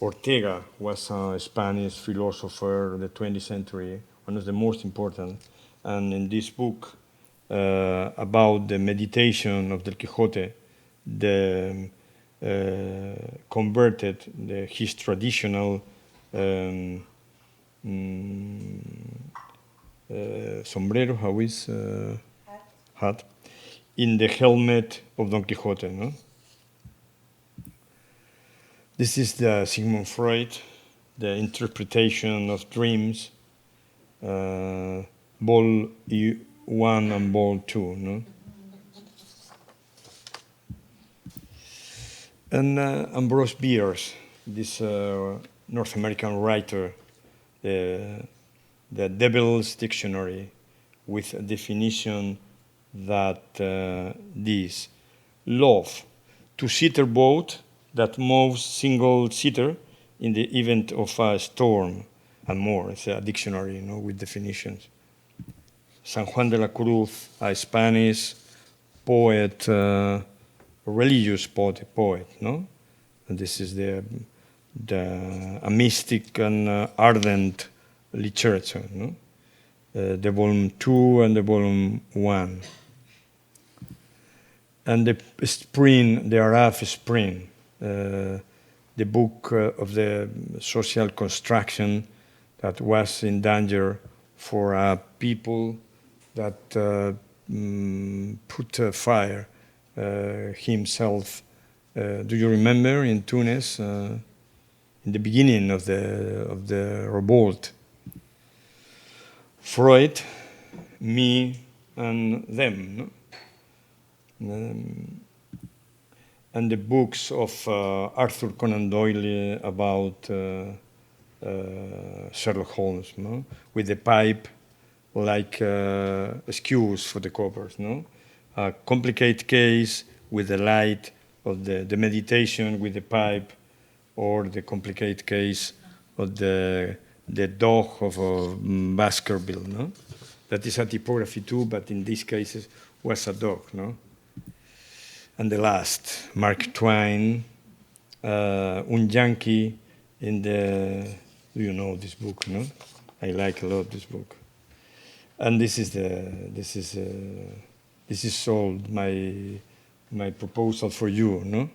Ortega was a Spanish philosopher of the 20th century, one of the most important, and in this book about the meditation of Del Quixote, converted his traditional sombrero, how is hat, in the helmet of Don Quixote, no? This is the Sigmund Freud, the interpretation of dreams, ball 1 and ball 2, no? And Ambrose Bierce, this North American writer, the Devil's Dictionary, with a definition that this love, two-seater boat that moves single-seater in the event of a storm, and more. It's a dictionary, with definitions. San Juan de la Cruz, a Spanish poet, religious poet, no? And this is a mystic and ardent literature, no? The volume 2 and the volume 1. And the Spring, the Arab Spring, the book of the social construction that was in danger for a people that put fire himself. Do you remember in Tunis, in the beginning of the revolt? Freud, me, and them, no? And the books of Arthur Conan Doyle about Sherlock Holmes, no? With the pipe like excuse for the covers, no? A complicated case with the light of the meditation with the pipe, or the complicated case of the dog of a Baskerville, no? That is a typography too, but in these cases was a dog, no? And the last, Mark Twain, Un Yankee in the, do you know this book, no? I like a lot this book. And this is all my proposal for you, no?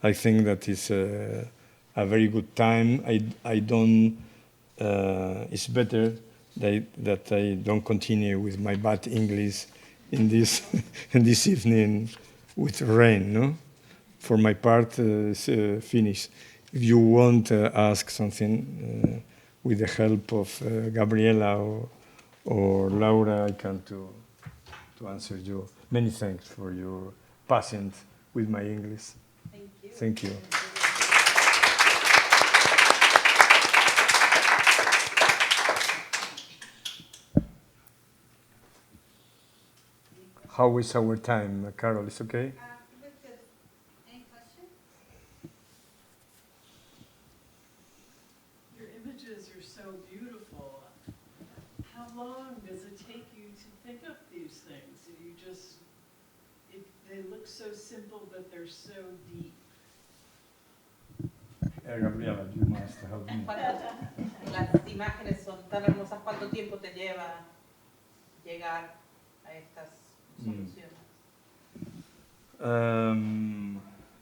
I think that is a very good time. I don't, it's better that I don't continue with my bad English in this in this evening with rain, no? For my part, it's finished. If you want to ask something with the help of Gabriela or Laura, I can to answer you. Many thanks for your patience with my English. Thank you. Thank you. How is our time, Carol? Is okay? Richard, any questions? Your images are so beautiful. How long does it take you to think up these things? You just, they look so simple, but they're so deep. Gabriela, you must help me. Las imágenes son tan hermosas. ¿Cuánto tiempo te lleva llegar a estas soluciones?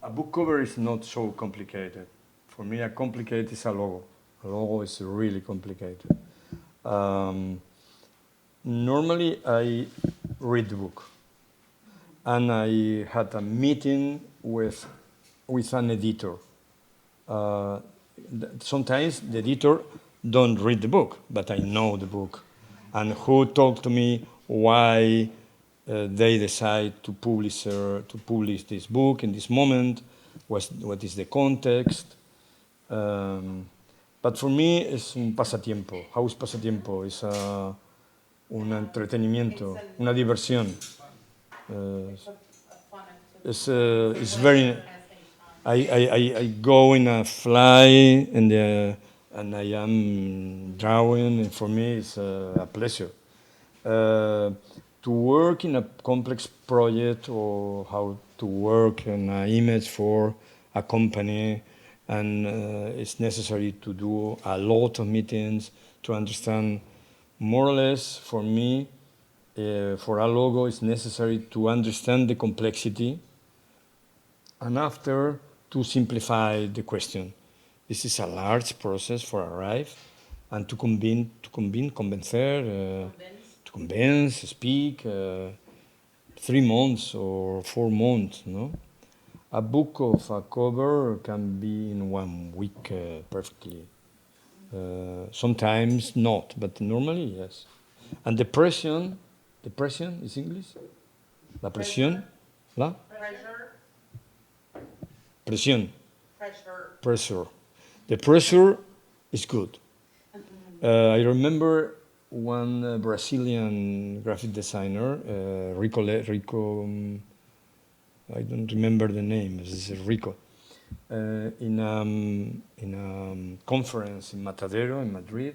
A book cover is not so complicated. For me, a complicated is a logo. A logo is really complicated. Normally, I read the book, and I had a meeting with an editor. Sometimes the editor don't read the book, but I know the book, and who talked to me why they decide to publish this book in this moment, what is the context. But for me, it's un pasatiempo. How is pasatiempo? It's un entretenimiento, una diversión. It's very. I go in a fly and I am drawing, and for me it's a pleasure. To work in a complex project, or how to work in an image for a company, and it's necessary to do a lot of meetings to understand more or less. For me, for a logo, it's necessary to understand the complexity, and after to simplify the question. This is a large process for arrive, and to convince, speak, 3 months or 4 months, no? A book of a cover can be in 1 week perfectly. Sometimes not, but normally yes. And depression is English? La presión? La? Pressure. Presión. Pressure. Pressure. The pressure It's good. I remember one Brazilian graphic designer, Rico, I don't remember the name, this is Rico, in a conference in Matadero in Madrid.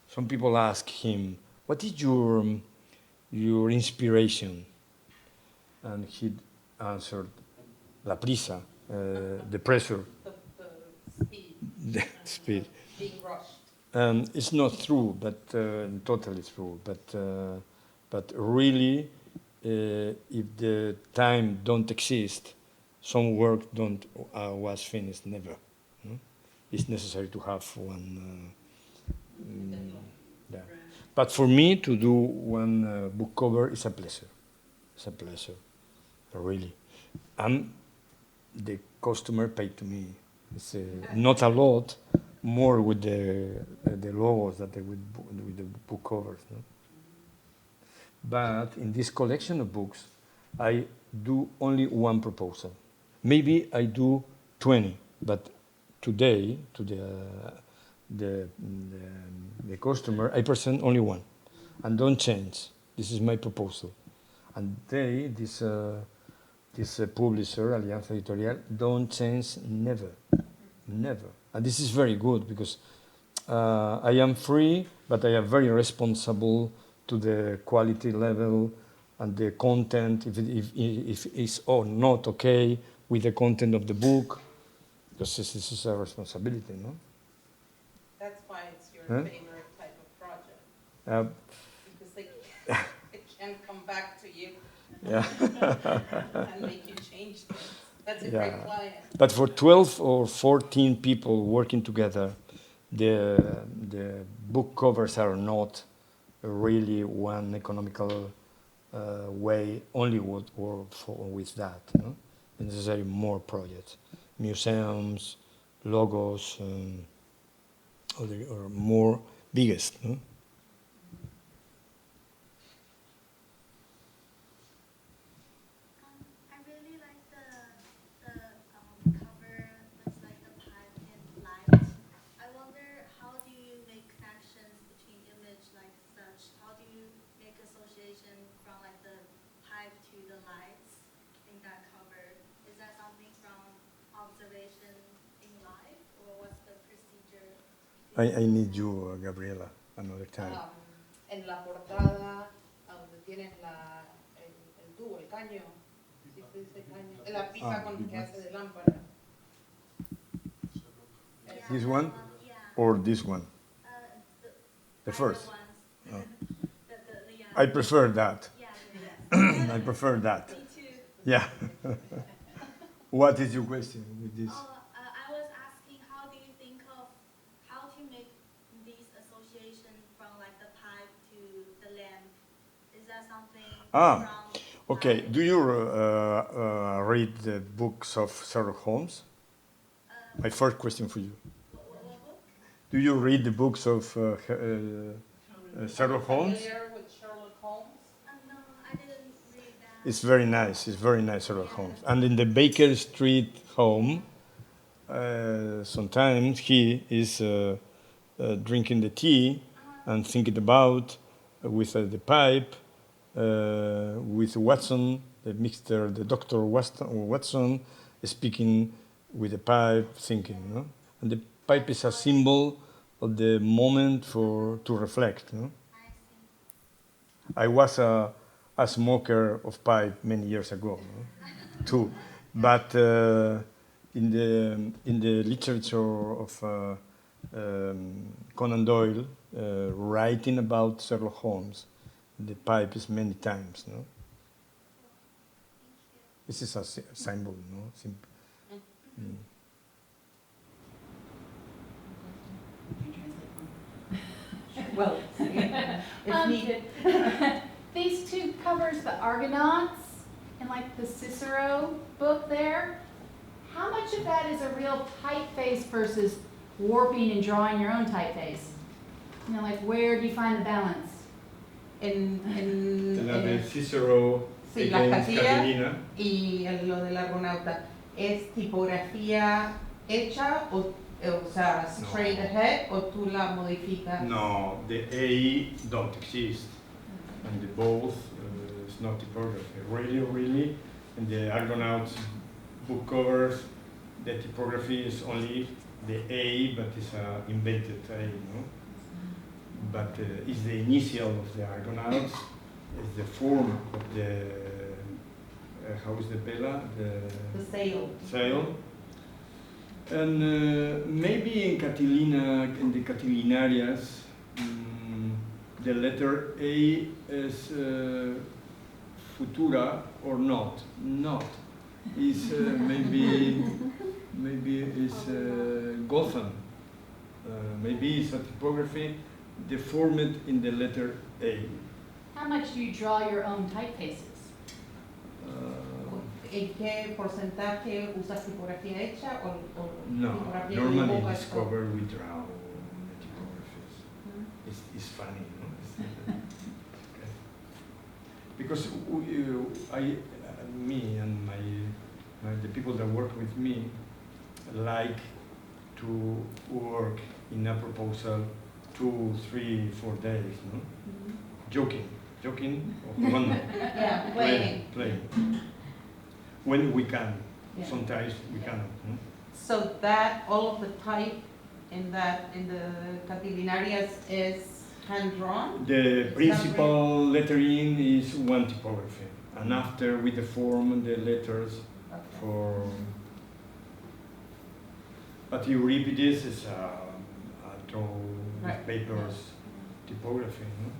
Some people ask him, what is your inspiration? And he answered, la prisa, the pressure. The speed. The speed. Being rushed. It's not true, but totally true. But really, if the time don't exist, some work don't was finished never. No? It's necessary to have one. Yeah. But for me to do one book cover is a pleasure. It's a pleasure, really. And the customer paid to me. It's not a lot, more with the logos that they with the book covers. No? But in this collection of books, I do only one proposal. Maybe I do 20, but today to the customer, I present only one, and don't change. This is my proposal, and this publisher, Alianza Editorial, don't change never, never. And this is very good because I am free, but I am very responsible to the quality level and the content, if it's or not okay with the content of the book, because this is a responsibility, no? That's why it's your Huh? favorite type of project. Uh, Because they can come back to you yeah. and make you change things. That's a Yeah. great client. But for 12 or 14 people working together, the book covers are not really one economical way. Only would work with that. No? Necessary more projects, museums, logos, or more biggest. No? I really like the cover looks like the pipe and light. I wonder how do you make connections between image like such? How do you make association from like the pipe to the lights in that cover? Is that something from observation in life, or what's the procedure? I need you, Gabriela, another time. En la portada, a donde tienes el tubo, el caño, ¿sí se dice caño? La pipa con que hace de lámpara. Yeah, This that one? Yeah. Or this one? The Either first? ones. Oh. Yeah. I prefer that. Yeah. I prefer that. Me too. Yeah. What is your question with this? Oh, I was asking, how do you think of how to make these associations from like the pipe to the lamp? Is that something from? Okay. Do you read the books of Sherlock Holmes? My first question for you. What book? Do you read the books of Sherlock Holmes? Familiar with Sherlock Holmes? No, I didn't read that. It's very nice. It's very nice, Sherlock Holmes. And in the Baker Street home, sometimes he is drinking the tea and thinking about with the pipe, with Watson, the Dr. Watson, speaking with the pipe, thinking. No? And the pipe is a symbol of the moment to reflect. No? I see. I was a smoker of pipe many years ago, no? Too. But in the literature of Conan Doyle, writing about Sherlock Holmes, the pipe is many times. No? This is a symbol, no? Well, if needed. These two covers, the Argonauts and like the Cicero book there, how much of that is a real typeface versus warping and drawing your own typeface? You know, like where do you find the balance? Cicero Sí, las casillas y lo del argonauta. ¿Es tipografía hecha o O sea, straight No. ahead, o tú la modificas. No, the A don't exist, and the both is not typography. Really, in the Argonauts book covers, the typography is only the A, but it's invented A, no? But it's the initial of the Argonauts, it's the form of the, how is the vela? The sail. Sail. And maybe in Catilina, in the Catilinarias, the letter A is futura or not. Not. Is maybe is Gotham. Maybe it's a typography deformed in the letter A. How much do you draw your own typefaces? ¿En qué porcentaje usas tipografía hecha o No, tipografía que normally evocas tú? discover we draw the typographies. It's funny, no? Okay. Because me and the people that work with me like to work in a proposal 2, 3, 4 days, no? Joking of one. Yeah, playing. When we can, Yeah. sometimes we cannot. No? So that all of the type in the Catilinarias is hand drawn. The principal lettering is one typography, and after we deform the letters for. But Euripides is a draw with Right. papers typography. No?